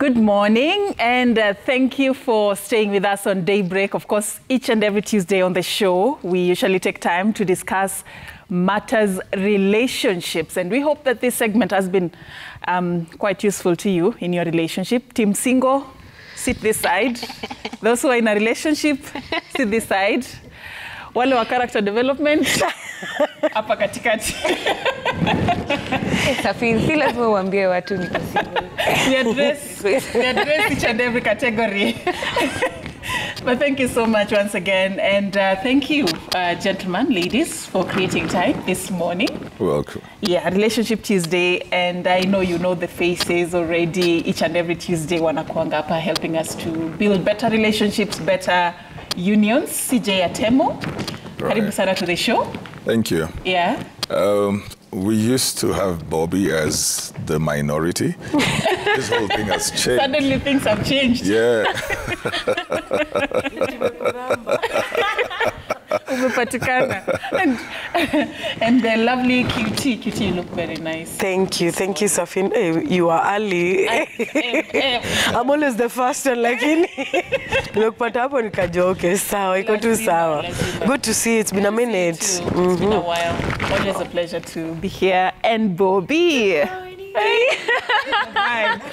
Good morning, and thank you for staying with us on Daybreak. Of course, each and every Tuesday on the show, we usually take time to discuss matters relationships, and we hope that this segment has been quite useful to you in your relationship. Team single, sit this side. Those who are in a relationship, sit this side. Wale wa character development, hapa katikati. Si lazima uambie watu niko single. We address each and every category. But thank you so much once again. And thank you, gentlemen, ladies, for creating time this morning. Welcome. Yeah, Relationship Tuesday. And I know you know the faces already. Each and every Tuesday, wanakuanga hapa helping us to build better relationships, better unions. CJ Atemo, karibu sana to the show. Thank you. Yeah. We used to have Bobby as the minority. This whole thing has changed. Suddenly things have changed. Yeah. and the lovely QT, you look very nice. Thank you, Safin. Hey, you are early. I'm always the first one, like in. Look, but hapo nikajoke. Sawa, iko tu sawa. Good to see you. It's been a minute. It's been a while. Always a pleasure to be here. And Bobby.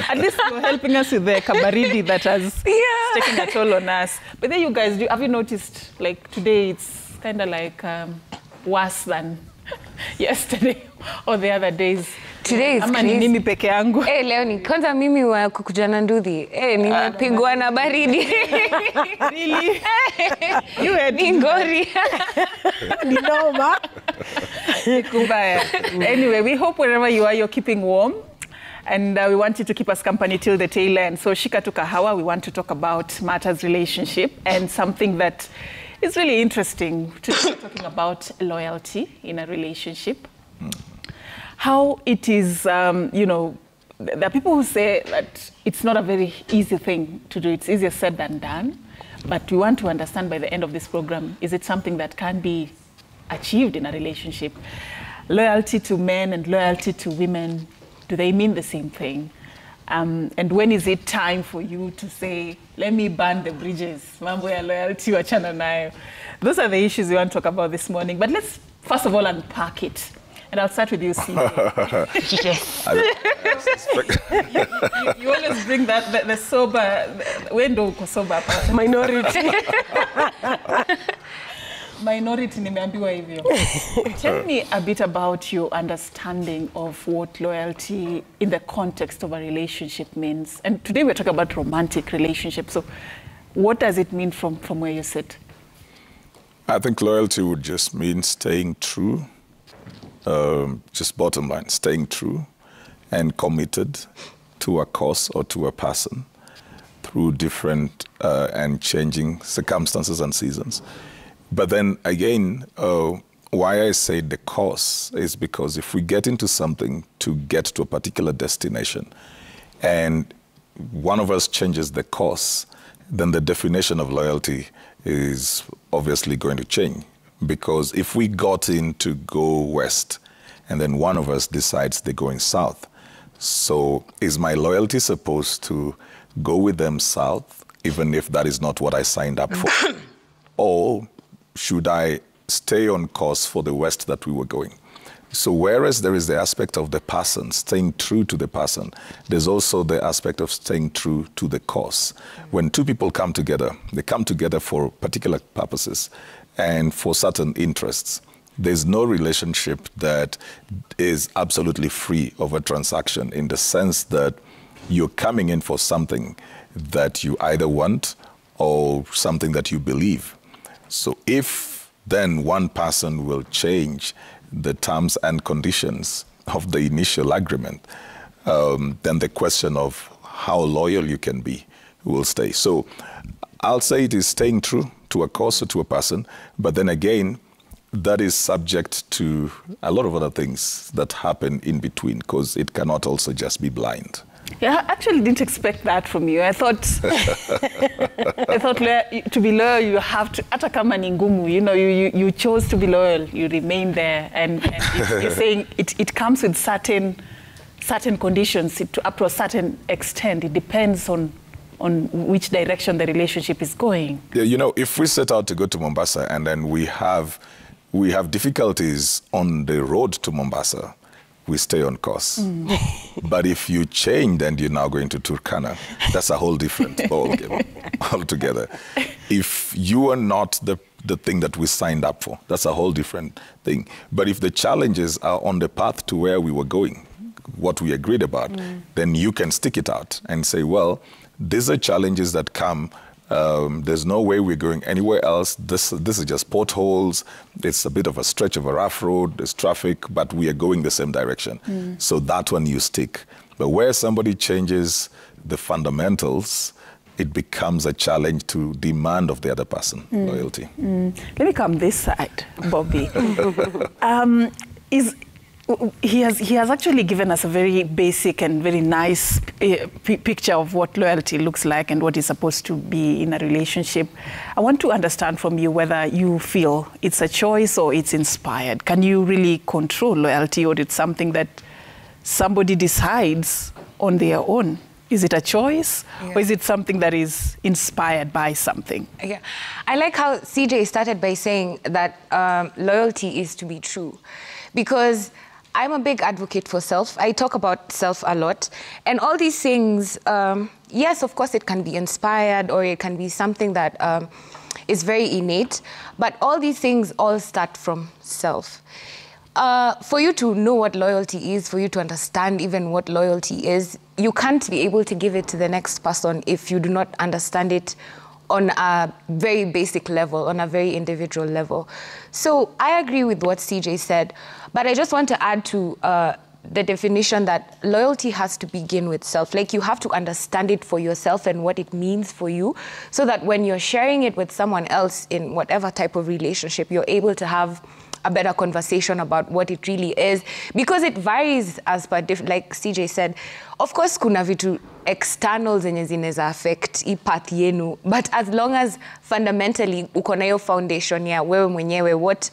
At least you're helping us with the kabaridi that has taken a toll on us. But then you guys, have you noticed, like today it's kind of like worse than yesterday or the other days? Today is crazy. Ni mimi peke yangu. Leo ni kwanza mimi wa kukuja na nduthi. Nimepigwa na baridi. Really? You had ngori. Ni noma. Anyway, we hope wherever you are, you're keeping warm. And we want you to keep us company till the tail end. So Shika to Kahawa, we want to talk about matters relationship and something that is really interesting. Today we're talking about loyalty in a relationship. How it is, you know, there are people who say that it's not a very easy thing to do. It's easier said than done. But we want to understand by the end of this program, is it something that can be achieved in a relationship? Loyalty to men and loyalty to women, do they mean the same thing? And when is it time for you to say, let me burn the bridges? Mambo ya loyalty wachana nayo. Those are the issues we want to talk about this morning. But let's first of all unpack it. And I'll start with you, CJ. You always bring that, the sober, when do you sober? Minority. Minority nimeambiwa hivyo. Tell me a bit about your understanding of what loyalty in the context of a relationship means. And today we're talking about romantic relationships. So what does it mean from where you sit? I think loyalty would just mean staying true. Just bottom line, staying true and committed to a cause or to a person through different and changing circumstances and seasons. But then again, why I say the cause is because if we get into something to get to a particular destination and one of us changes the course, then the definition of loyalty is obviously going to change. Because if we got in to go west and then one of us decides they're going south, so is my loyalty supposed to go with them south, even if that is not what I signed up for? Or should I stay on course for the west that we were going? So whereas there is the aspect of the person, staying true to the person, there's also the aspect of staying true to the cause. When two people come together, they come together for particular purposes and for certain interests. There's no relationship that is absolutely free of a transaction in the sense that you're coming in for something that you either want or something that you believe. So if then one person will change the terms and conditions of the initial agreement, then the question of how loyal you can be will stay. So I'll say it is staying true to a cause or to a person, but then again, that is subject to a lot of other things that happen in between, because it cannot also just be blind. Yeah, I actually didn't expect that from you. I thought to be loyal, you have to, hata kama ni ngumu, you know, you chose to be loyal, you remain there. And you're saying it comes with certain certain conditions up to a certain extent. It depends on which direction the relationship is going. Yeah, you know, if we set out to go to Mombasa and then we have difficulties on the road to Mombasa, we stay on course. But if you change and you're now going to Turkana, that's a whole different ballgame altogether. If you are not the thing that we signed up for, that's a whole different thing. But if the challenges are on the path to where we were going, what we agreed about, then you can stick it out and say, well, these are challenges that come. There's no way we're going anywhere else. This is just potholes. It's a bit of a stretch of a rough road. There's traffic, but we are going the same direction. So that one you stick. But where somebody changes the fundamentals, it becomes a challenge to demand of the other person loyalty. Let me come this side, Bobby. He has actually given us a very basic and very nice picture of what loyalty looks like and what is supposed to be in a relationship. I want to understand from you whether you feel it's a choice or it's inspired. Can you really control loyalty, or it's something that somebody decides on their own? Is it a choice, or is it something that is inspired by something? Yeah, I like how CJ started by saying that loyalty is to be true, because I'm a big advocate for self. I talk about self a lot. And all these things, yes, of course, it can be inspired, or it can be something that is very innate. But all these things all start from self. For you to know what loyalty is, for you to understand even what loyalty is, you can't be able to give it to the next person if you do not understand it on a very basic level, on a very individual level. So I agree with what CJ said, but I just want to add to the definition that loyalty has to begin with self. Like, you have to understand it for yourself and what it means for you, so that when you're sharing it with someone else in whatever type of relationship, you're able to have a better conversation about what it really is, because it varies as per like CJ said. Of course, kuna vitu external zenye zinaweza affect hii path yenu, but as long as fundamentally uko na hiyo foundation ya wewe mwenyewe, what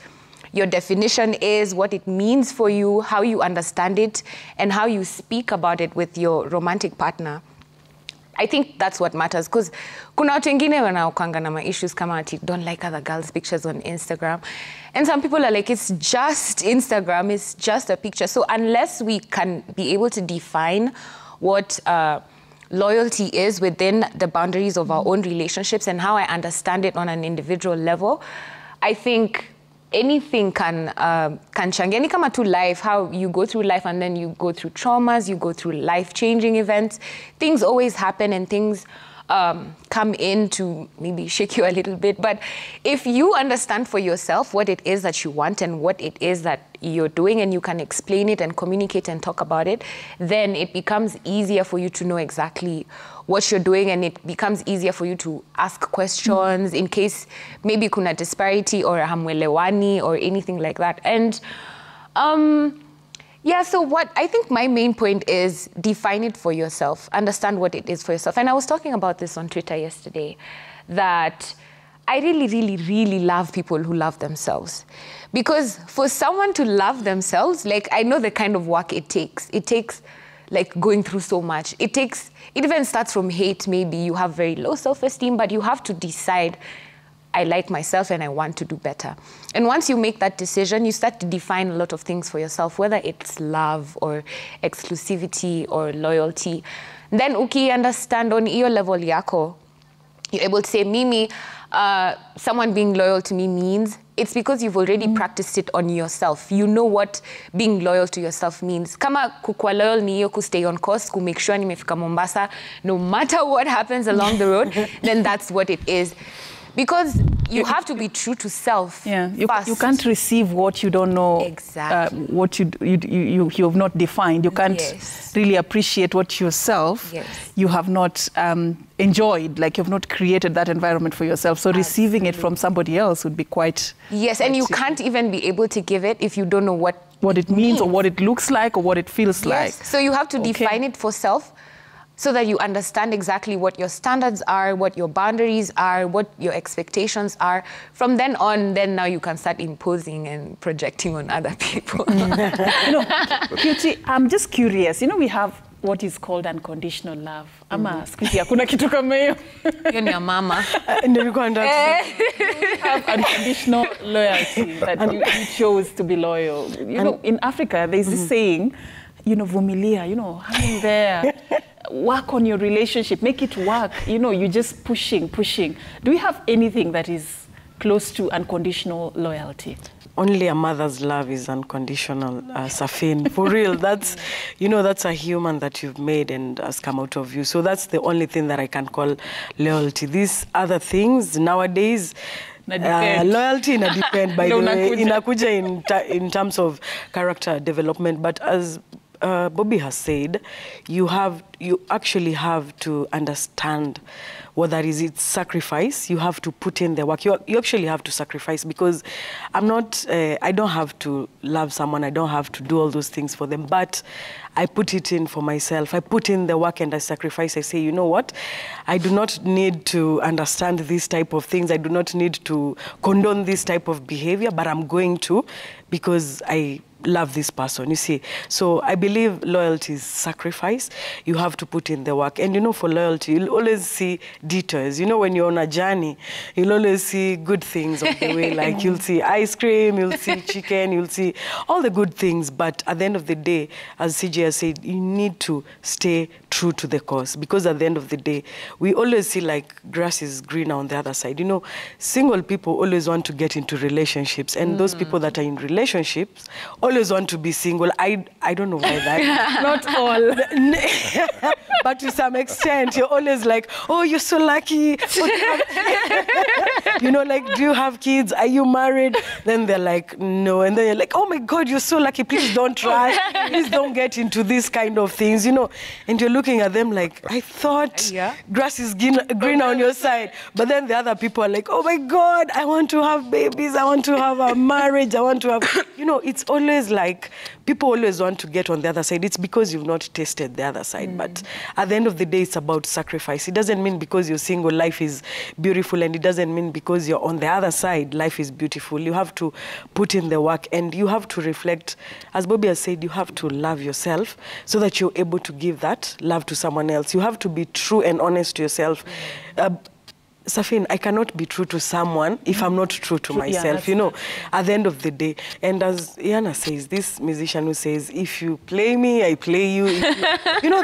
your definition is, what it means for you, how you understand it, and how you speak about it with your romantic partner, I think that's what matters. Because kuna watu wengine wanaokanga na ma issues kama ati don't like other girls' pictures on Instagram. And some people are like, it's just Instagram, it's just a picture. So unless we can be able to define what loyalty is within the boundaries of our own relationships and how I understand it on an individual level, I think anything can change. Any kama to life, how you go through life and then you go through traumas, you go through life-changing events. Things always happen and things come in to maybe shake you a little bit. But if you understand for yourself what it is that you want and what it is that you're doing, and you can explain it and communicate and talk about it, then it becomes easier for you to know exactly what you're doing, and it becomes easier for you to ask questions in case maybe kuna disparity or hamwelewani or anything like that. And yeah, so what I think my main point is, define it for yourself, understand what it is for yourself. And I was talking about this on Twitter yesterday, that I really, really, really love people who love themselves. Because for someone to love themselves, like, I know the kind of work it takes. It takes like going through so much. It even starts from hate. Maybe you have very low self-esteem, but you have to decide, I like myself and I want to do better. And once you make that decision, you start to define a lot of things for yourself, whether it's love or exclusivity or loyalty. Then understand on your level yako, you're able to say, Mimi, someone being loyal to me means, it's because you've already practiced it on yourself. You know what being loyal to yourself means. Kama kukua loyal ni hiyo kustay on course, kumake sure nimefika Mombasa, no matter what happens along the road, then that's what it is. Because you have to be true to self. Yeah, you can't receive what you don't know. Exactly. What you have not defined. You can't really appreciate what yourself you have not enjoyed. Like, you've not created that environment for yourself. So receiving it from somebody else would be quite. Yes, and you can't even be able to give it if you don't know what it means or what it looks like or what it feels like. So you have to define it for self. so that you understand exactly what your standards are, what your boundaries are, what your expectations are. From then on, now you can start imposing and projecting on other people. Cutie, I'm just curious. We have what is called unconditional love. Ama siku hizi hakuna kitu kama hiyo. Hiyo ni ya mama. You have unconditional loyalty that you chose to be loyal. In Africa, there's this saying, vumilia, hang there. Work on your relationship, make it work. You're just pushing. Do we have anything that is close to unconditional loyalty? Only a mother's love is unconditional, Safin. For real, that's a human that you've made and has come out of you. So that's the only thing that I can call loyalty. These other things nowadays, loyalty ina depend, by the way, inakuja in terms of character development. But as Bobby has said, you actually have to understand what that is. It's sacrifice. You have to put in the work. You actually have to sacrifice, because I don't have to love someone. I don't have to do all those things for them, but I put it in for myself. I put in the work and I sacrifice. I say, you know what? I do not need to understand these type of things. I do not need to condone this type of behavior, but I'm going to, because I love this person, you see. So I believe loyalty is sacrifice. You have to put in the work. And for loyalty, you'll always see details. When you're on a journey, you'll always see good things on the way. Like you'll see ice cream, you'll see chicken, you'll see all the good things. But at the end of the day, as CJ has said, you need to stay true to the cause. Because at the end of the day, we always see like grass is greener on the other side. Single people always want to get into relationships. And those people that are in relationships always want to be single. I don't know why that. Not all. But to some extent, you're always like, oh, you're so lucky. Like, do you have kids? Are you married? Then they're like, no. And then you're like, oh my God, you're so lucky. Please don't try. Please don't get into these kind of things, And you're looking at them like, I thought grass is green on your side. But then the other people are like, oh my God, I want to have babies. I want to have a marriage. I want to have, it's always like, people always want to get on the other side. It's because you've not tasted the other side. But at the end of the day, it's about sacrifice. It doesn't mean because you're single, life is beautiful. And it doesn't mean because you're on the other side, life is beautiful. You have to put in the work and you have to reflect. As Bobby has said, you have to love yourself so that you're able to give that love to someone else. You have to be true and honest to yourself. Safin, I cannot be true to someone if I'm not true to myself, at the end of the day. And as Yana says, this musician who says, if you play me, I play you.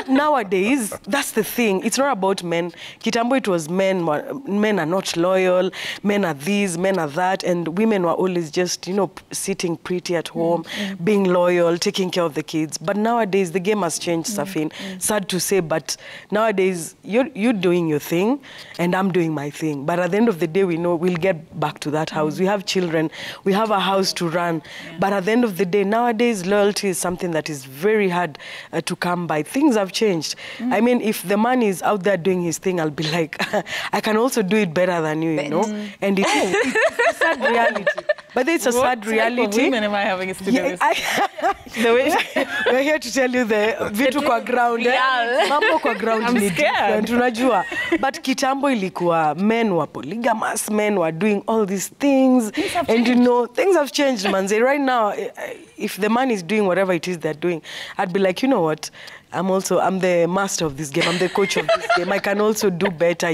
Nowadays, that's the thing. It's not about men. Kitambo, it was men. Men are not loyal. Men are this, men are that. And women were always just, sitting pretty at home, being loyal, taking care of the kids. But nowadays, the game has changed, Safin. Sad to say, but nowadays, you're doing your thing, and I'm doing my thing. But at the end of the day, we know we'll get back to that house. We have children. We have a house to run. But at the end of the day, nowadays, loyalty is something that is very hard to come by. Things have changed. I mean, if the man is out there doing his thing, I'll be like, I can also do it better than you, And it's a sad reality. But it's a sad reality. What type of women am I having a studio with? We're here to tell you the vitu kwa ground. Mambo kwa ground ni different, unajua. But kitambo ilikuwa men were polygamous, men were doing all these things. And things have changed, manze. Right now, if the man is doing whatever it is they're doing, I'd be like, you know what? I'm the master of this game. I'm the coach of this game. I can also do better,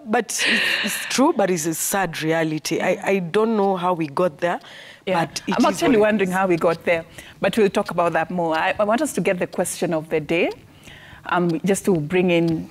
But it's true, but it's a sad reality. I don't know how we got there. Yeah. But I'm actually wondering how we got there, but we'll talk about that more. I want us to get the question of the day, just to bring in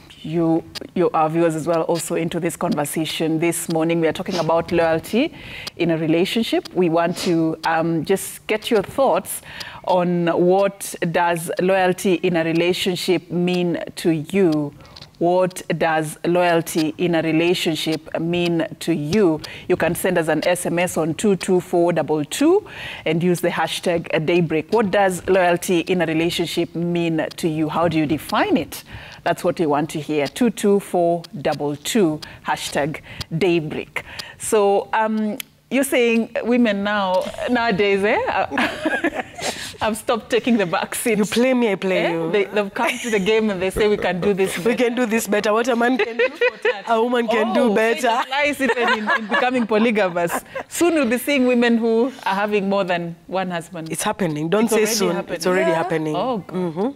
our viewers as well also into this conversation. This morning we are talking about loyalty in a relationship. We want to just get your thoughts on what does loyalty in a relationship mean to you. What does loyalty in a relationship mean to you? You can send us an SMS on 22422 and use the hashtag Daybreak. What does loyalty in a relationship mean to you? How do you define it? That's what we want to hear. 22422 hashtag Daybreak. So you're saying women nowadays, I've stopped taking the back seat. You play me, I play you. They've come to the game and they say we can do this better. We can do this better. What a man can do, a woman can do better. It applies even in becoming polygamous. Soon we'll be seeing women who are having more than one husband. It's happening. Don't say soon. Happening. It's already happening. Oh, God.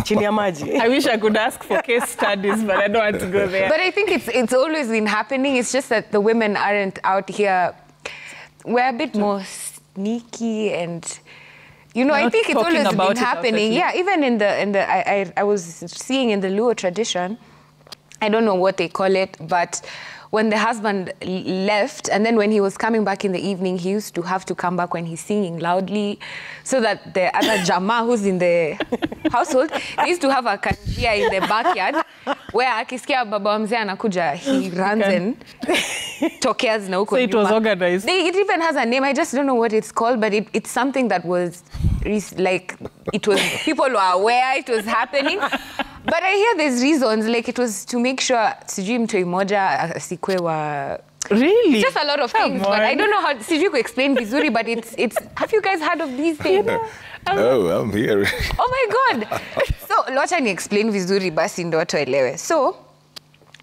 Chini ya maji. I wish I could ask for case studies, but I don't want to go there. But I think it's always been happening. It's just that the women aren't out here. We're a bit more sneaky and, you know, I think it's always been happening. Yeah, even in the I was seeing in the Luo tradition, I don't know what they call it, but when the husband left, and then when he was coming back in the evening, he used to have to come back when he's singing loudly, so that the other Jama who's in the household, he used to have a kanjia in the backyard, where akisikia baba mzee anakuja, he runs and tokeas na huko. So it was organized. It even has a name, I just don't know what it's called, but it's something that was like, it was, people were aware it was happening. But I hear there's reasons, like it was to make sure sijui mtoi moja asikwe wa... Really? Just a lot of things, but I don't know how sijui to explain vizuri, but it's have you guys heard of these things? No, I'm here. Oh my God. So, wacha ni explain vizuri basi ndo watu waelewe. So,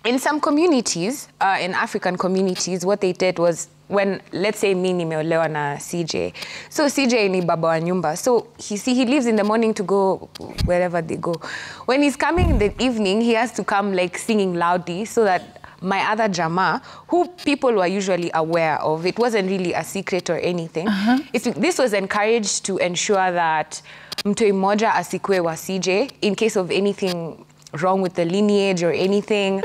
in some communities, in African communities, what they did was when, let's say, me nimeolewa na CJ. So CJ ni baba wa nyumba. So he leaves in the morning to go wherever they go. When he's coming in the evening, he has to come like singing loudly so that my other Jama, who people were usually aware of, it wasn't really a secret or anything. This was encouraged to ensure that mtoi moja asikwe wa CJ in case of anything wrong with the lineage or anything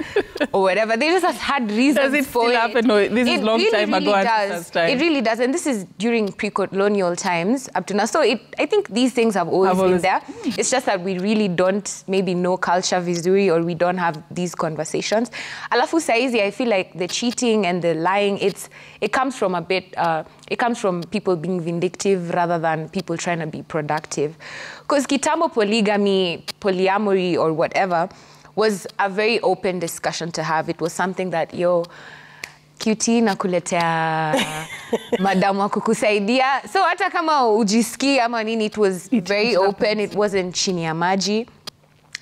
or whatever. They just had reasons. Does it still happen? No, this is long time ago. It really does. And this is during pre-colonial times up to now. So I think these things have always been there. It's just that we really don't maybe know culture vizuri, or we don't have these conversations. Alafu saizi, I feel like the cheating and the lying, it comes from a bit, it comes from people being vindictive rather than people trying to be productive. Because kitambo polygamy, polyamory or whatever was a very open discussion to have. It was something that, QT nakuletea madamu wa kukusaidia. So hata kama ujiski ama nini, it was very open. It wasn't chini ya maji.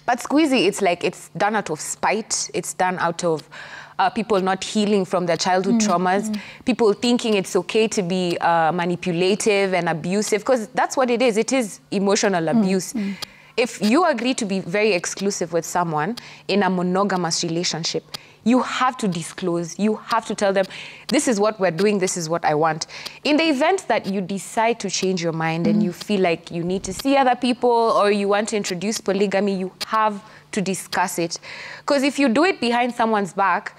But squeezy, it's like it's done out of spite. It's done out of people not healing from their childhood traumas. People thinking it's okay to be manipulative and abusive, because that's what it is. It is emotional abuse. If you agree to be very exclusive with someone in a monogamous relationship, you have to disclose. You have to tell them, this is what we're doing, this is what I want. In the event that you decide to change your mind and you feel like you need to see other people or you want to introduce polygamy, you have to discuss it. Because if you do it behind someone's back,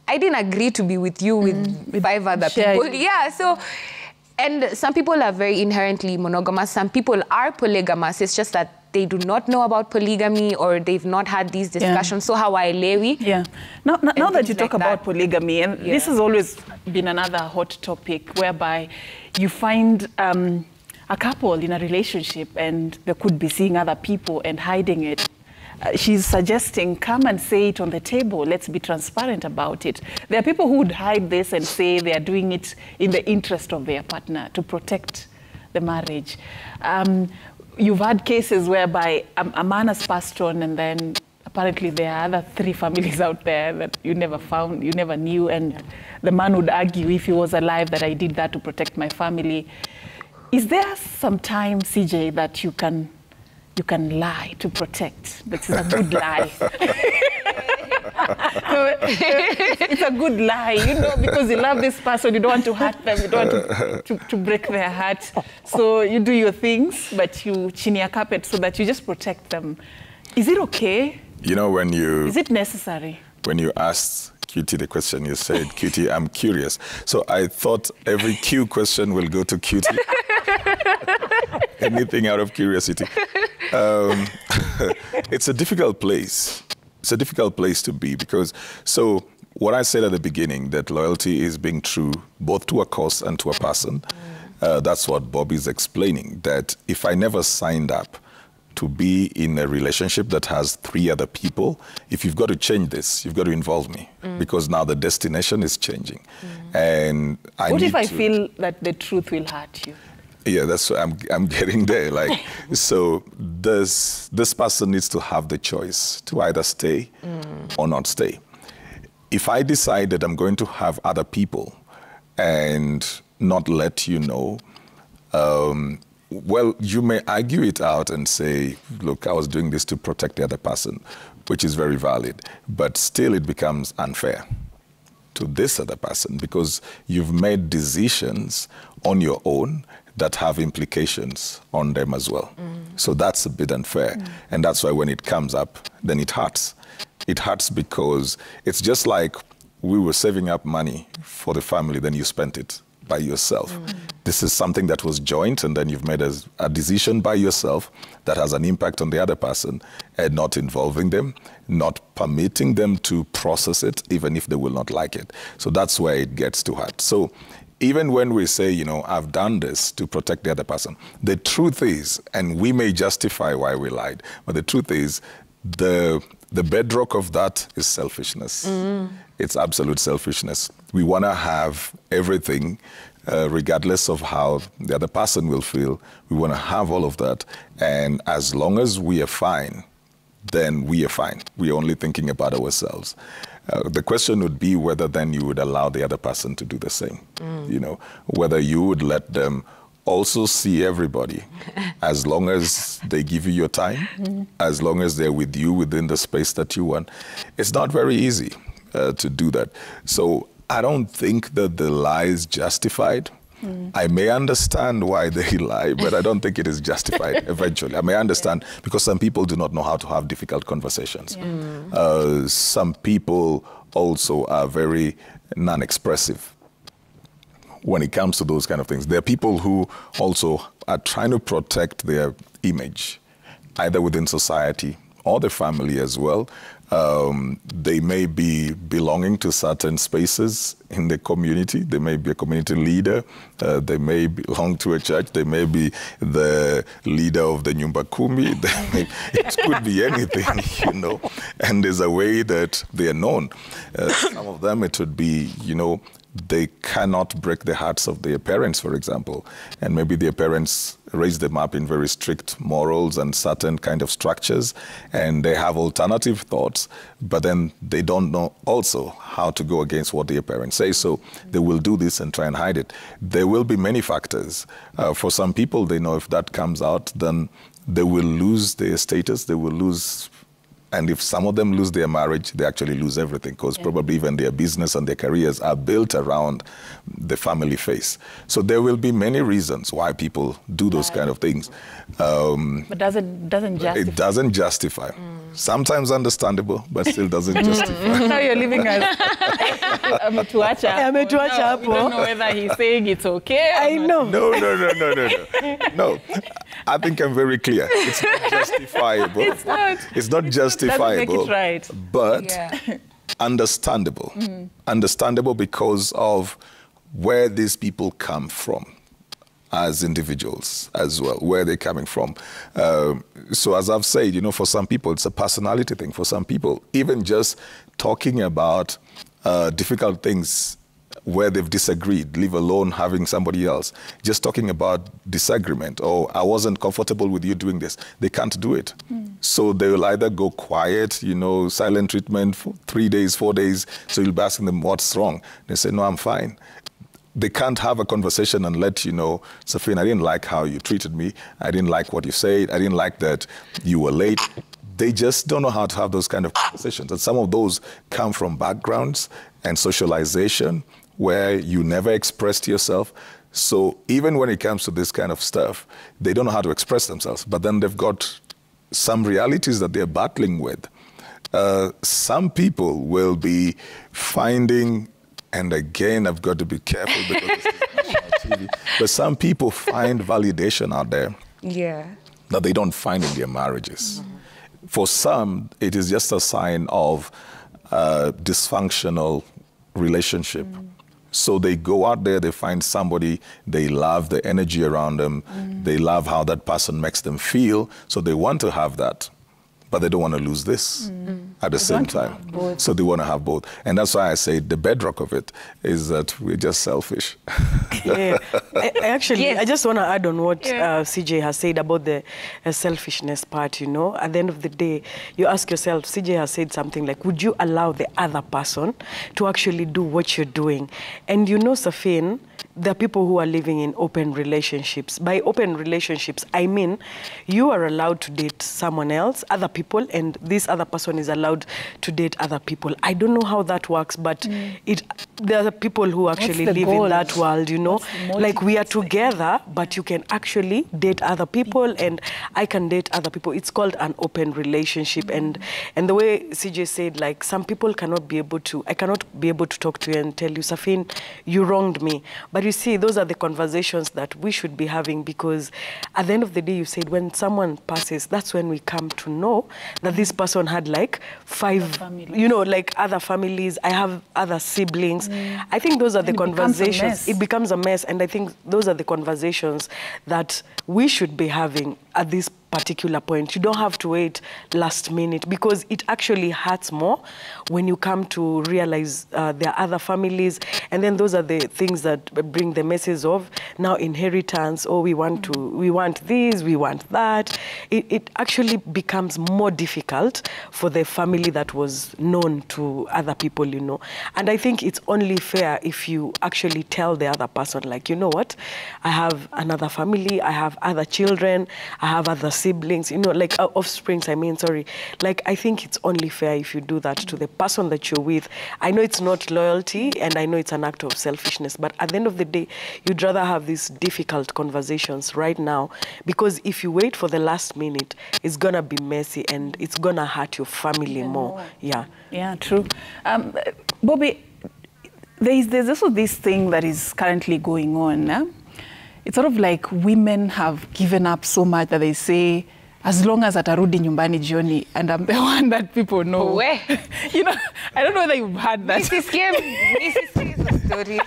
I didn't agree to be with you with 5 other people. Yeah, so, and some people are very inherently monogamous. Some people are polygamous. It's just that they do not know about polygamy or they've not had these discussions. So how I lewi. Yeah. Now that you talk about polygamy, and this has always been another hot topic whereby you find a couple in a relationship and they could be seeing other people and hiding it. She's suggesting, come and say it on the table. Let's be transparent about it. There are people who would hide this and say they are doing it in the interest of their partner to protect the marriage. You've had cases whereby a man has passed on and then apparently there are other 3 families out there that you never found, you never knew, and the man would argue if he was alive that I did that to protect my family. Is there some time, CJ, that you can lie to protect? That's a good lie. It's a good lie, because you love this person, you don't want to hurt them, you don't want to break their heart. So you do your things, but you chini ya carpet so that you just protect them. Is it okay? Is it necessary? When you asked QT the question, you said, QT, I'm curious. So I thought every Q question will go to QT. Anything out of curiosity. It's a difficult place. It's a difficult place to be because, so what I said at the beginning, that loyalty is being true both to a cause and to a person. That's what Bobby's explaining, that if I never signed up to be in a relationship that has 3 other people, if you've got to change this, you've got to involve me because now the destination is changing. And what if I feel that the truth will hurt you? Yeah, that's what I'm getting there. Like, so this person needs to have the choice to either stay or not stay. If I decide that I'm going to have other people and not let you know, well, you may argue it out and say, look, I was doing this to protect the other person, which is very valid. But still it becomes unfair to this other person because you've made decisions on your own that have implications on them as well. So that's a bit unfair. And that's why when it comes up, then it hurts. It hurts because it's just like we were saving up money for the family, then you spent it by yourself. This is something that was joint, and then you've made a decision by yourself that has an impact on the other person, and not involving them, not permitting them to process it, even if they will not like it. So that's where it gets too hard. So even when we say, you know, I've done this to protect the other person, the truth is, and we may justify why we lied, but the truth is, the bedrock of that is selfishness. It's absolute selfishness. We want to have everything, regardless of how the other person will feel. We want to have all of that. And as long as we are fine, then we are fine. We are only thinking about ourselves. The question would be whether then you would allow the other person to do the same. You know, whether you would let them also see everybody, as long as they give you your time, as long as they're with you within the space that you want. It's not very easy to do that. So I don't think that the lie is justified. I may understand why they lie, but I don't think it is justified eventually. I may understand because some people do not know how to have difficult conversations. Some people also are very non-expressive when it comes to those kind of things. There are people who also are trying to protect their image, either within society or the family as well. They may be belonging to certain spaces in the community. They may be a community leader. They may belong to a church. They may be the leader of the Nyumba Kumi. It could be anything, you know. And there's a way that they are known. Some of them, it would be, you know, they cannot break the hearts of their parents, for example. And maybe their parents raise them up in very strict morals and certain kind of structures, and they have alternative thoughts, but then they don't know also how to go against what their parents say. So they will do this and try and hide it. There will be many factors. For some people, they know if that comes out, then they will lose their status, they will lose. And if some of them lose their marriage, they actually lose everything because probably even their business and their careers are built around the family face. So there will be many reasons why people do those kind of things. But doesn't justify. It doesn't justify. Sometimes understandable, but still doesn't justify. Now you're living as ametuacha. Ametuacha hapo. We don't know whether he's saying it's okay. I know. No. I think I'm very clear. It's not justifiable. It's not justifiable. Doesn't make it right. But understandable. Understandable because of where these people come from as individuals as well, where they're coming from. So as I've said, you know, for some people, it's a personality thing. For some people, even just talking about difficult things where they've disagreed, leave alone having somebody else, just talking about disagreement, or I wasn't comfortable with you doing this, they can't do it. So they will either go quiet, you know, silent treatment for 3 days, 4 days, so you'll be asking them what's wrong. They say, no, I'm fine. They can't have a conversation and let you know, Safin, I didn't like how you treated me. I didn't like what you said. I didn't like that you were late. They just don't know how to have those kind of conversations. And some of those come from backgrounds and socialization where you never expressed yourself. So even when it comes to this kind of stuff, they don't know how to express themselves. But then they've got some realities that they're battling with. Some people will be finding, and again, I've got to be careful because this is national TV, but some people find validation out there that they don't find in their marriages. For some, it is just a sign of dysfunctional relationship. So they go out there, they find somebody, they love the energy around them, they love how that person makes them feel, so they want to have that, but they don't want to lose this. at the same time. So they want to have both. And that's why I say the bedrock of it is that we're just selfish. Yeah. I just want to add on what CJ has said about the selfishness part, you know. At the end of the day, you ask yourself, CJ has said something like, would you allow the other person to actually do what you're doing? And you know, Safin, there are people who are living in open relationships. By open relationships, I mean you are allowed to date someone else, other people, and this other person is allowed to date other people. I don't know how that works, but there are people who actually live in that world, you know. Like we are together, but you can actually date other people, and I can date other people. It's called an open relationship. And the way CJ said, like, some people cannot be able to, I cannot be able to talk to you and tell you, Safin, you wronged me. But you see, those are the conversations that we should be having, because at the end of the day, you said when someone passes, that's when we come to know that this person had like 5, you know, like other families. I have other siblings. I think those are the conversations. It becomes a mess. And I think those are the conversations that we should be having at this particular point. You don't have to wait last minute, because it actually hurts more when you come to realize there are other families, and then those are the things that bring the message of now inheritance. Oh, we want this, we want that. It actually becomes more difficult for the family that was known to other people, you know. And I think it's only fair if you actually tell the other person, like, you know what, I have another family, I have other children, I have other siblings, you know, like offsprings, I mean, sorry. Like, I think it's only fair if you do that to the person that you're with. I know it's not loyalty, and I know it's an act of selfishness, but at the end of the day, you'd rather have these difficult conversations right now, because if you wait for the last minute, it's gonna be messy, and it's gonna hurt your family more. Yeah. Yeah, true. Bobby, there's also this thing that is currently going on. It's sort of like women have given up so much that they say, as long as atarudi nyumbani jioni, and I'm the one that people know. You know, I don't know whether you've heard that. This is story.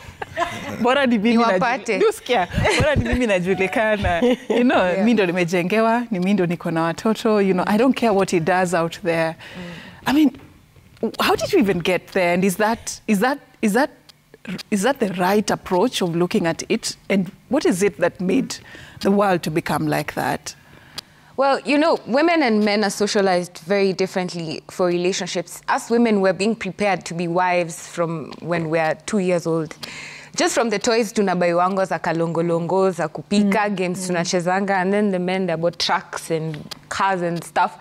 Bora ni mimi bora ni mimi najulikana. You know, mimi ndo nimejengewa, ni mimi ndo niko na watoto. You know, I don't care what he does out there. I mean, how did you even get there? And is that the right approach of looking at it? And what is it that made the world to become like that? Well, you know, women and men are socialized very differently for relationships. Us women, we're being prepared to be wives from when we're 2 years old. Just from the toys tunabaiwango za kalongolongo, za kupika, games tunachezanga, and then the men, they bought trucks and cars and stuff.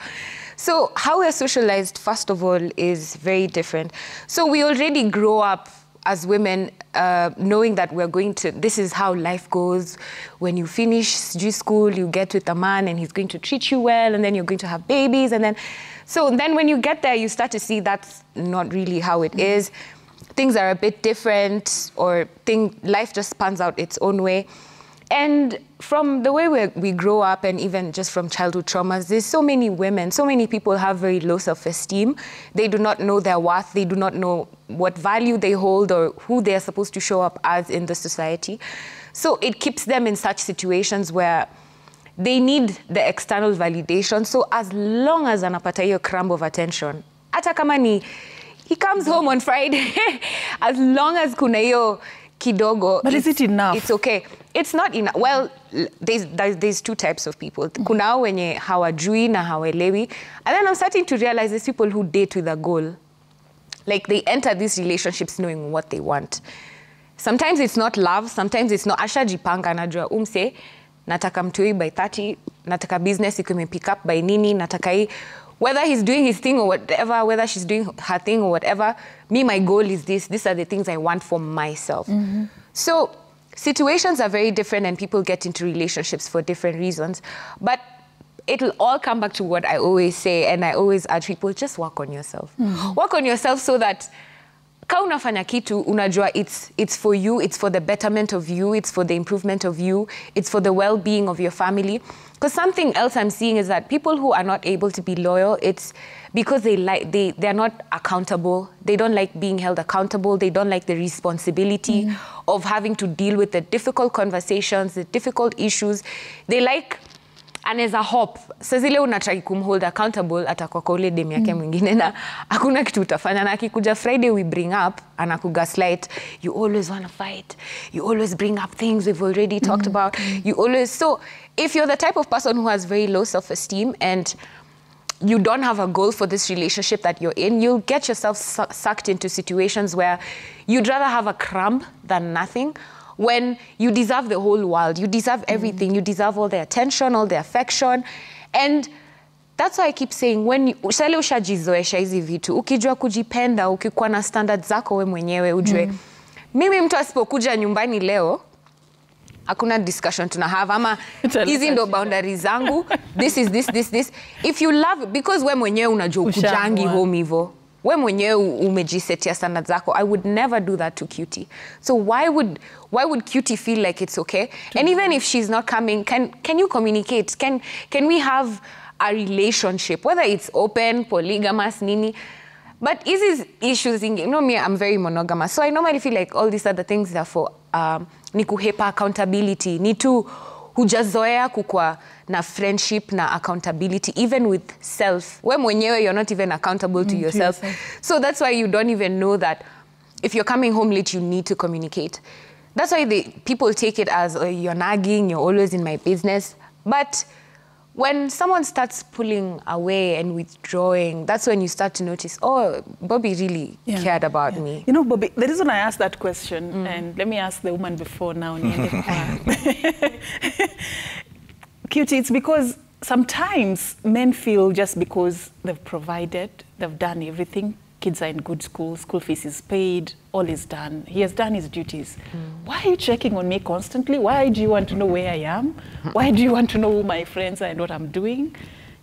So how we're socialized, first of all, is very different. So we already grow up as women, knowing that we're going to, this is how life goes. When you finish G school, you get with a man and he's going to treat you well, and then you're going to have babies. And then, so then when you get there, you start to see that's not really how it is. Things are a bit different, or life just pans out its own way. And from the way we grow up, and even just from childhood traumas, there's so many women, so many people have very low self-esteem. They do not know their worth. They do not know what value they hold or who they're supposed to show up as in the society. So it keeps them in such situations where they need the external validation. So as long as anapata hiyo crumb of attention, hata kama ni, he comes home on Friday, as long as kuna hiyo kidogo. But is it enough? It's okay. It's not enough. Well, there's two types of people. Kuna wenye hawajui na hawaelewi. And then I'm starting to realize there's people who date with a goal. Like, they enter these relationships knowing what they want. Sometimes it's not love. Sometimes it's not. Ashajipanga najua umse, nataka mtoi by 30, nataka business ikume pick up by nini, nataka hii. Whether he's doing his thing or whatever, whether she's doing her thing or whatever, me, my goal is this. These are the things I want for myself. So situations are very different, and people get into relationships for different reasons. But it'll all come back to what I always say, and I always urge people, just work on yourself. Work on yourself so that ka unafanya kitu, unajua it's for you, it's for the betterment of you, it's for the improvement of you, it's for the well-being of your family. Because something else I'm seeing is that people who are not able to be loyal, it's because they're not accountable. They don't like being held accountable. They don't like the responsibility of having to deal with the difficult conversations, the difficult issues. They like anaweza hop. Sasa zile unataka kumhold accountable atakuwa kwa ule dem yake mwingine na hakuna kitu utafanya, na akikuja Friday we bring up anakugaslight, you always want to fight, you always bring up things we've already talked about, you always. So if you're the type of person who has very low self-esteem and you don't have a goal for this relationship that you're in, you'll get yourself sucked into situations where you'd rather have a crumb than nothing, when you deserve the whole world, you deserve everything, you deserve all the attention, all the affection. And that's why I keep saying, when usale ushajizoesha hizi vitu, ukijua kujipenda, ukikuwa na standards zako we mwenyewe, ujue mimi mtu asipokuja nyumbani leo hakuna discussion tunahave, ama hizi ndo boundaries zangu, this is this. If you love, because we mwenyewe unajua ukujangi home hivyo, we mwenyewe umejisetia standards zako, I would never do that to Cutie. So why would Cutie feel like it's okay? And even if she's not coming, can you communicate? Can we have a relationship, whether it's open, polygamous, nini? But is issues in, you know me, I'm very monogamous, so I normally feel like all these other things are for ni kuhepa accountability, ni tu hujazoea kukua na friendship na accountability, even with self. We mwenyewe, you're not even accountable to yourself. So that's why you don't even know that if you're coming home late, you need to communicate. That's why people take it as, oh, you're nagging, you're always in my business. But when someone starts pulling away and withdrawing, that's when you start to notice, oh, Bobby really cared about me. You know, Bobby, the reason I asked that question, and let me ask the woman before now, Cutie, it's because sometimes men feel just because they've provided, they've done everything, kids are in good school, school fees is paid, all is done, he has done his duties. Why are you checking on me constantly? Why do you want to know where I am? Why do you want to know who my friends are and what I'm doing?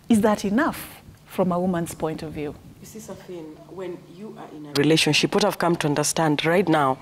Is that enough from a woman's point of view? You see, Safin, when you are in a relationship, what I've come to understand right now,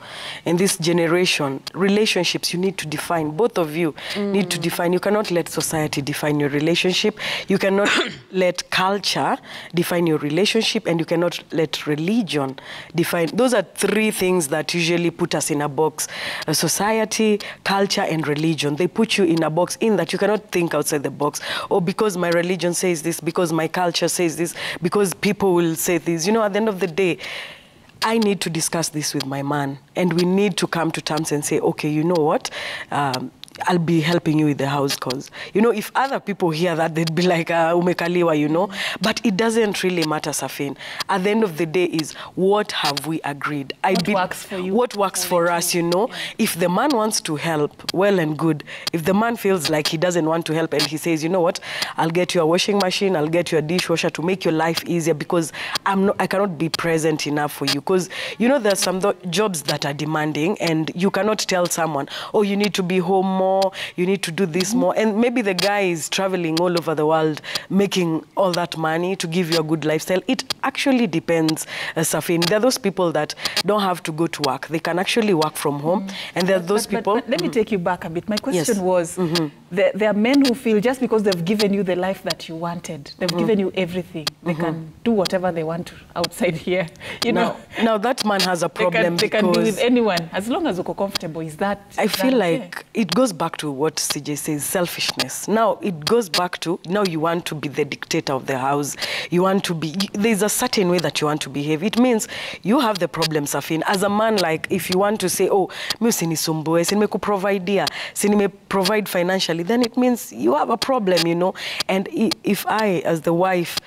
in this generation, relationships, you need to define, both of you need to define. You cannot let society define your relationship. You cannot let culture define your relationship, and you cannot let religion define. Those are three things that usually put us in a box. Society, culture, and religion. They put you in a box in that you cannot think outside the box. Or because my religion says this, because my culture says this, because people will say this. You know, at the end of the day, I need to discuss this with my man, and we need to come to terms and say, okay, you know what? I'll be helping you with the house cause. You know, if other people hear that, they'd be like, umekaliwa, you know. But it doesn't really matter, Safin. At the end of the day is, what have we agreed? What works for you? What works for us, you know? If the man wants to help, well and good. If the man feels like he doesn't want to help and he says, you know what, I'll get you a washing machine, I'll get you a dishwasher to make your life easier because I cannot be present enough for you. Because, you know, there's some jobs that are demanding and you cannot tell someone, oh, you need to be home more, you need to do this more. And maybe the guy is traveling all over the world, making all that money to give you a good lifestyle. It actually depends, Safin. There are those people that don't have to go to work. They can actually work from home. And there are those people... But let me take you back a bit. My question was, there are men who feel just because they've given you the life that you wanted, they've given you everything, they can do whatever they want outside here. You know? Now that man has a problem they can be with anyone, as long as you're comfortable. Is that... I feel like it goes back to what CJ says, selfishness. Now, it goes back to, now you want to be the dictator of the house. You want to be, there's a certain way that you want to behave. It means you have the problem, Safin. As a man, like, if you want to say, oh, mi usinisumbue, sinime provide financially, then it means you have a problem, you know. And if I, as the wife,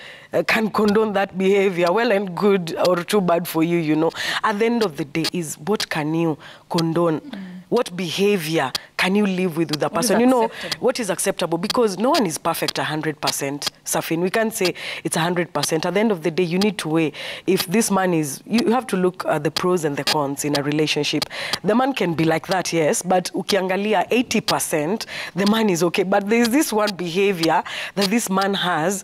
can condone that behavior, well and good, or too bad for you, you know. At the end of the day is, what can you condone? What behavior can you live with the person? You know, what is acceptable? Because no one is perfect 100%, Safin. We can't say it's 100%. At the end of the day, you need to weigh. If this man is, you have to look at the pros and the cons in a relationship. The man can be like that, yes, but ukiangalia 80%, the man is okay. But there's this one behavior that this man has,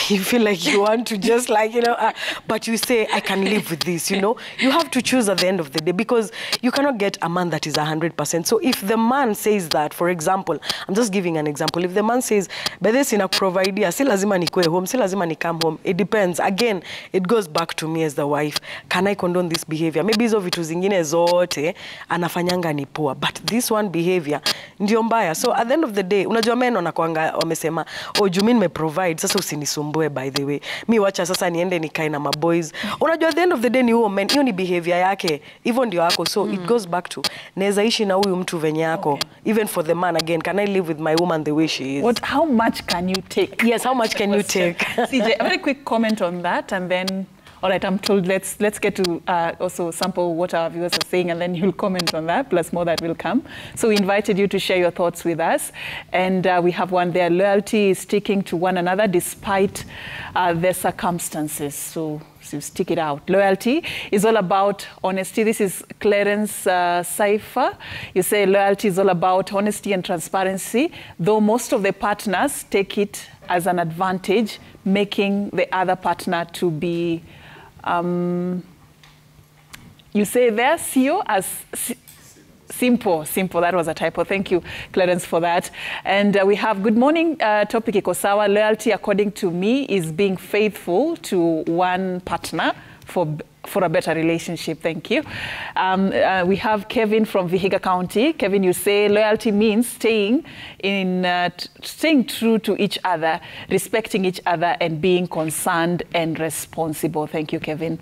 you feel like you want to just like, you know, but you say, I can live with this, you know. You have to choose at the end of the day because you cannot get a man that is 100%. So if the man says that, for example, I'm just giving an example. If the man says, but this in a provider, si lazima nikue home, si lazima ni come home. It depends. Again, it goes back to me as the wife. Can I condone this behavior? Maybe hizo vitu zingine zote anafanyanga ni poa, but this one behavior ndio mbaya. So at the end of the day, unajua men wanakuanga wamesema, oh, juu mimi nimeprovide, sasa usinisumbue by the way. Mi wacha sasa niende nikae na maboys. Unajua at the end of the day ni huo men, hiyo ni behavior yake. Hivyo ndio yako. So it goes back to naweza ishi na huyu mtu venye yako. Even for the man again, can I live with my woman the way she is? How much can you take? Yes, how much can you take? CJ, a very quick comment on that, and then, all right, I'm told let's get to also sample what our viewers are saying, and then you'll comment on that, plus more that will come. So we invited you to share your thoughts with us, and we have one there. Loyalty is sticking to one another despite their circumstances. So stick it out. Loyalty is all about honesty. This is Clarence Cypher. You say loyalty is all about honesty and transparency, though most of the partners take it as an advantage, making the other partner to be, you say there, CEO, as simple, that was a typo. Thank you, Clarence, for that. And we have, good morning, topic iko sawa. Loyalty, according to me, is being faithful to one partner for a better relationship. Thank you. We have Kevin from Vihiga County. Kevin, you say loyalty means staying true to each other, respecting each other, and being concerned and responsible. Thank you, Kevin.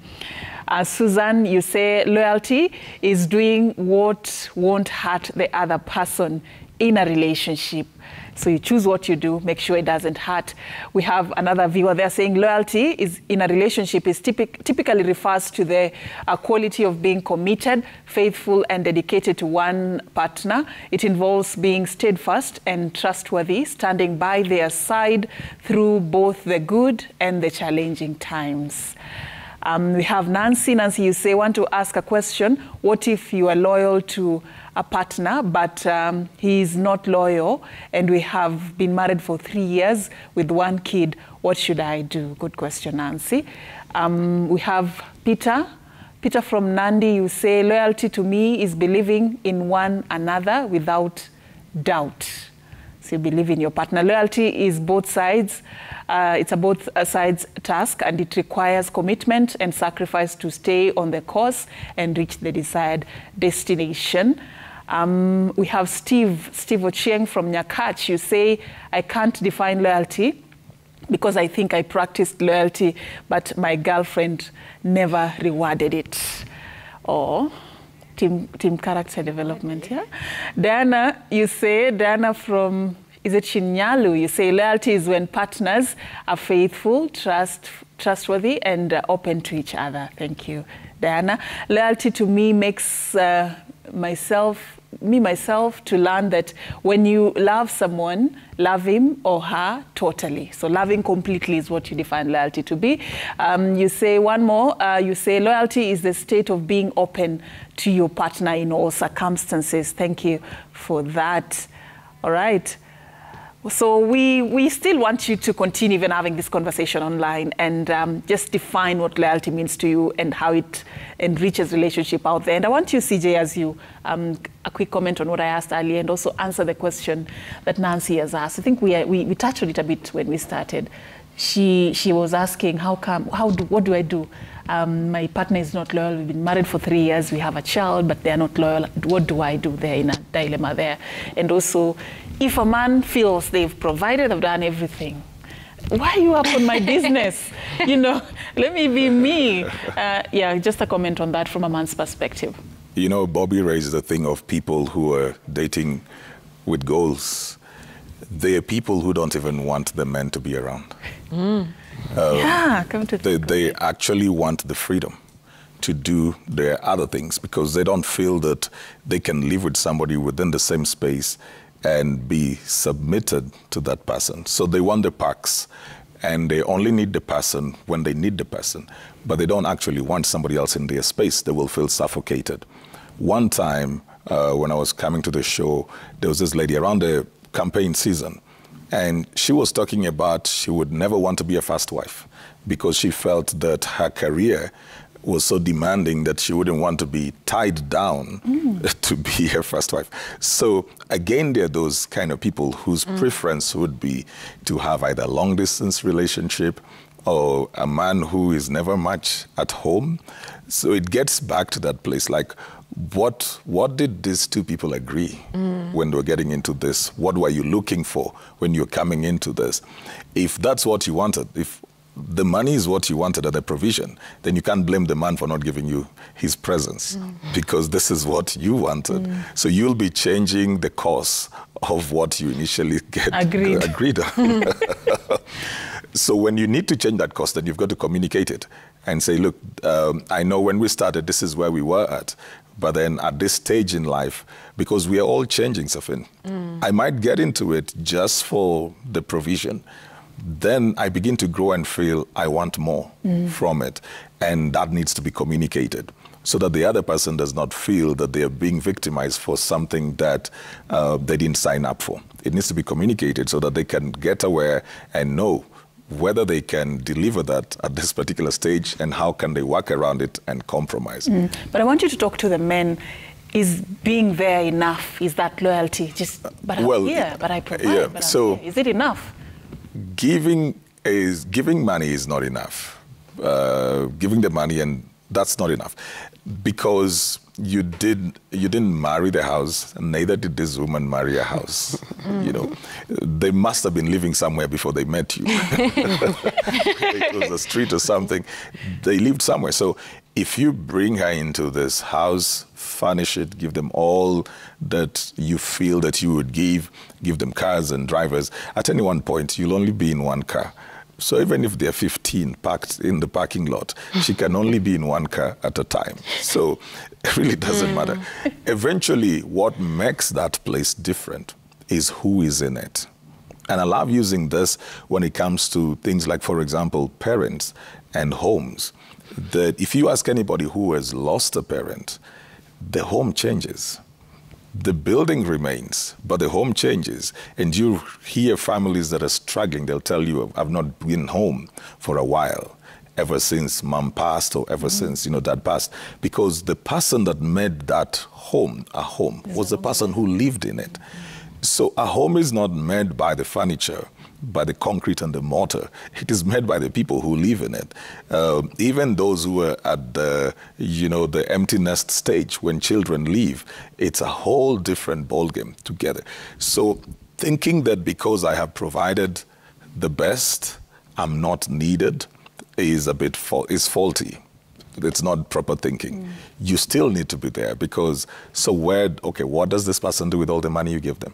Susan, you say loyalty is doing what won't hurt the other person in a relationship. So you choose what you do, make sure it doesn't hurt. We have another viewer there saying loyalty is in a relationship is typically refers to the quality of being committed, faithful, and dedicated to one partner. It involves being steadfast and trustworthy, standing by their side through both the good and the challenging times. We have Nancy. Nancy, you say, want to ask a question. What if you are loyal to a partner, but he is not loyal, and we have been married for 3 years with 1 kid? What should I do? Good question, Nancy. We have Peter. Peter from Nandi, you say, loyalty to me is believing in one another without doubt. So you believe in your partner. Loyalty is both sides. It's a both sides task, and it requires commitment and sacrifice to stay on the course and reach the desired destination. We have Steve Ochieng from Nyakach. You say, I can't define loyalty because I think I practiced loyalty, but my girlfriend never rewarded it. Or team character development, yeah? Diana, you say, Diana from, is it Shinyalu? You say loyalty is when partners are faithful, trustworthy, and open to each other. Thank you, Diana. Loyalty to me makes myself to learn that when you love someone, love him or her totally. So loving completely is what you define loyalty to be. You say one more, you say loyalty is the state of being open to your partner in all circumstances. Thank you for that. All right. So we still want you to continue even having this conversation online, and just define what loyalty means to you and how it enriches relationship out there. And I want you, CJ, as you, a quick comment on what I asked earlier, and also answer the question that Nancy has asked. I think we touched on it a bit when we started. She was asking, what do I do? My partner is not loyal. We've been married for 3 years. We have a child, but they're not loyal. What do I do there in a dilemma there? And also, if a man feels they've provided, they've done everything, why are you up on my business? You know, let me be me. Yeah, just a comment on that from a man's perspective. You know, Bobby raised the thing of people who are dating with goals. They are people who don't even want the men to be around. Yeah, come to they actually want the freedom to do their other things because they don't feel that they can live with somebody within the same space and be submitted to that person. So they want the perks, and they only need the person when they need the person, but they don't actually want somebody else in their space. They will feel suffocated. One time when I was coming to the show, there was this lady around the campaign season, and she was talking about she would never want to be a first wife because she felt that her career was so demanding that she wouldn't want to be tied down to be her first wife. So again, there are those kind of people whose preference would be to have either a long-distance relationship or a man who is never much at home. So it gets back to that place, like, what did these two people agree when they were getting into this? What were you looking for when you're coming into this? If that's what you wanted, if the money is what you wanted at the provision, then you can't blame the man for not giving you his presence because this is what you wanted. So you'll be changing the course of what you initially agreed on. So when you need to change that course, then you've got to communicate it and say, look, I know when we started, this is where we were at. But then at this stage in life, because we are all changing, Safin, I might get into it just for the provision. Then I begin to grow and feel I want more from it. And that needs to be communicated so that the other person does not feel that they are being victimized for something that they didn't sign up for. It needs to be communicated so that they can get aware and know whether they can deliver that at this particular stage and how can they work around it and compromise. But I want you to talk to the men. Is being there enough? Is that loyalty? Just, but I'm here, but I provide, yeah, but so is it enough? Giving money is not enough. Giving the money, and that's not enough, because you didn't marry the house, and neither did this woman marry a house. You know, they must have been living somewhere before they met you. It was a street or something. They lived somewhere. So if you bring her into this house, furnish it, give them all that you feel that you would give them cars and drivers, at any one point, you'll only be in one car. So even if they're 15 parked in the parking lot, she can only be in one car at a time. So it really doesn't matter. Eventually, what makes that place different is who is in it. And I love using this when it comes to things like, for example, parents and homes. That if you ask anybody who has lost a parent, the home changes. The building remains, but the home changes. And you hear families that are struggling, they'll tell you, I've not been home for a while, ever since mom passed or ever since, dad passed. Because the person that made that home a home was the person who lived in it. So a home is not made by the furniture, by the concrete and the mortar. It is made by the people who live in it. Even those who are at the empty nest stage, when children leave, it's a whole different ballgame together. So thinking that because I have provided the best, I'm not needed is is faulty. It's not proper thinking. You still need to be there because, what does this person do with all the money you give them?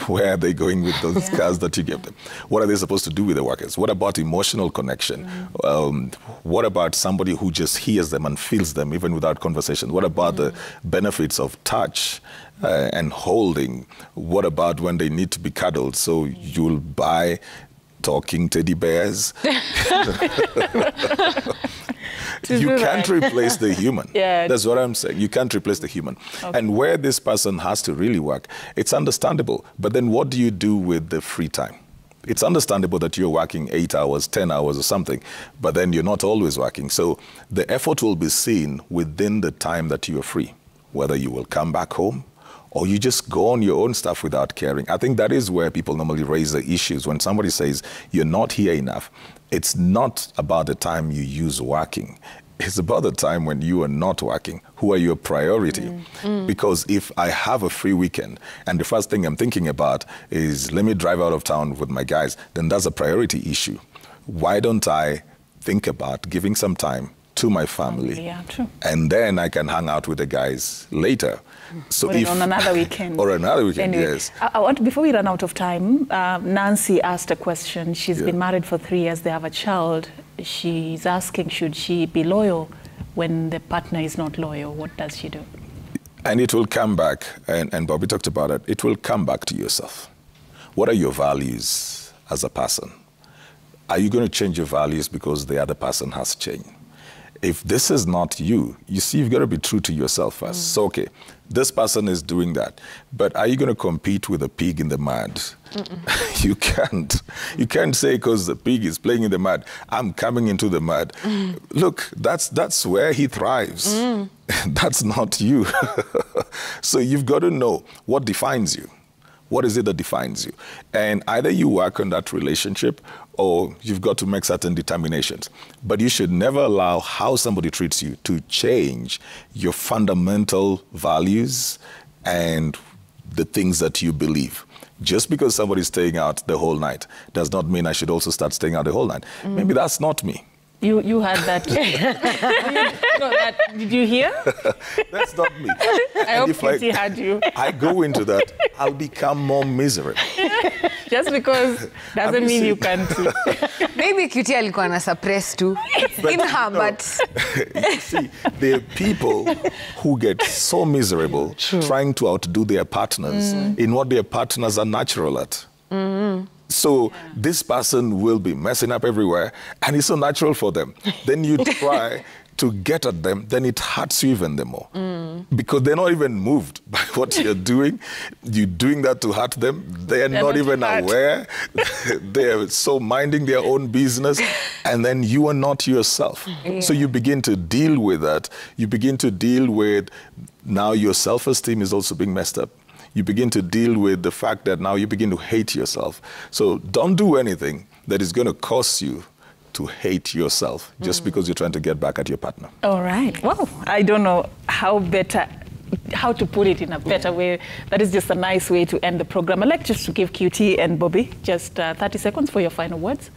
Where are they going with those cars that you give them? What are they supposed to do with the workers? What about emotional connection? What about somebody who just hears them and feels them even without conversation? What about the benefits of touch and holding? What about when they need to be cuddled? So you'll buy talking teddy bears. You can't replace the human. That's what I'm saying. You can't replace the human. And where this person has to really work, it's understandable. But then what do you do with the free time? It's understandable that you're working 8 hours, 10 hours or something, but then you're not always working. So the effort will be seen within the time that you are free, whether you will come back home or you just go on your own stuff without caring. I think that is where people normally raise the issues. When somebody says, you're not here enough, it's not about the time you use working. It's about the time when you are not working. Who are your priority? Because if I have a free weekend and the first thing I'm thinking about is let me drive out of town with my guys, then that's a priority issue. Why don't I think about giving some time to my family? And then I can hang out with the guys later. So on another weekend. Or another weekend, anyway, yes. I want, before we run out of time, Nancy asked a question. She's been married for 3 years. They have a child. She's asking, should she be loyal when the partner is not loyal? What does she do? And it will come back, and Bobby talked about it, it will come back to yourself. What are your values as a person? Are you going to change your values because the other person has changed? if this is not you, you see, you've got to be true to yourself first. So, okay, this person is doing that, but are you going to compete with a pig in the mud? You can't. You can't say because the pig is playing in the mud, I'm coming into the mud. Look, that's where he thrives. That's not you. So you've got to know what defines you. What is it that defines you? And either you work on that relationship or you've got to make certain determinations. But you should never allow how somebody treats you to change your fundamental values and the things that you believe. Just because somebody's staying out the whole night does not mean I should also start staying out the whole night. Maybe that's not me. You had that. Did you hear? That's not me. I hope Kitty had you. I go into that, I'll become more miserable. Just because doesn't mean you can't. Maybe Cutie alikuwa na suppress too. In her, but... You see, there are people who get so miserable trying to outdo their partners in what their partners are natural at. So this person will be messing up everywhere, and it's so natural for them. Then you try to get at them, then it hurts you even more. Because they're not even moved by what you're doing. You're doing that to hurt them. They're not even aware. They're so minding their own business, and then you are not yourself. So you begin to deal with that. You begin to deal with, now your self-esteem is also being messed up. You begin to deal with the fact that now you begin to hate yourself. So don't do anything that is going to cause you to hate yourself just because you're trying to get back at your partner. All right. Well, I don't know how to put it in a better way. That is just a nice way to end the program. I'd like just to give QT and Bobby just 30 seconds for your final words.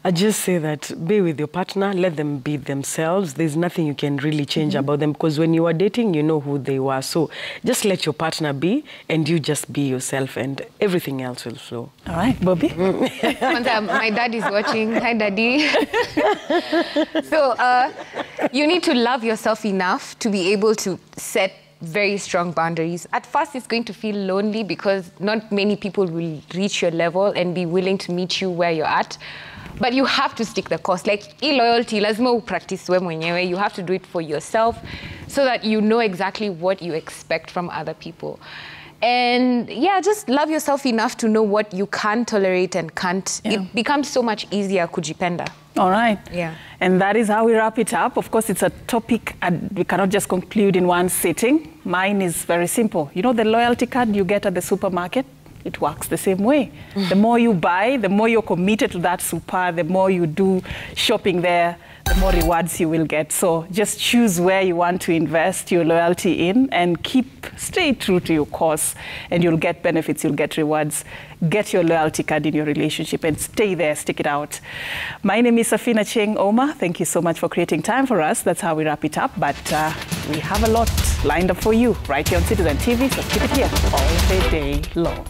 I just say that be with your partner, let them be themselves. There's nothing you can really change about them, because when you are dating, you know who they were. So just let your partner be, and you just be yourself, and everything else will flow. All right, Bobby. My dad is watching. Hi, Daddy. So you need to love yourself enough to be able to set very strong boundaries. At first, it's going to feel lonely because not many people will reach your level and be willing to meet you where you're at. But you have to stick the course. Like, loyalty, lazima practice we mwenyewe. You have to do it for yourself so that you know exactly what you expect from other people. And yeah, just love yourself enough to know what you can tolerate and can't. Yeah. It becomes so much easier kujipenda. All right. Yeah. And that is how we wrap it up. Of course, it's a topic and we cannot just conclude in one sitting. Mine is very simple. You know the loyalty card you get at the supermarket? It works the same way. The more you buy, the more you're committed to that super, the more you do shopping there, the more rewards you will get. So just choose where you want to invest your loyalty in and stay true to your course, and you'll get benefits, you'll get rewards. Get your loyalty card in your relationship and stay there, stick it out. My name is Safina Cheng Oma. Thank you so much for creating time for us. That's how we wrap it up. But we have a lot lined up for you right here on Citizen TV, so keep it here all the day long.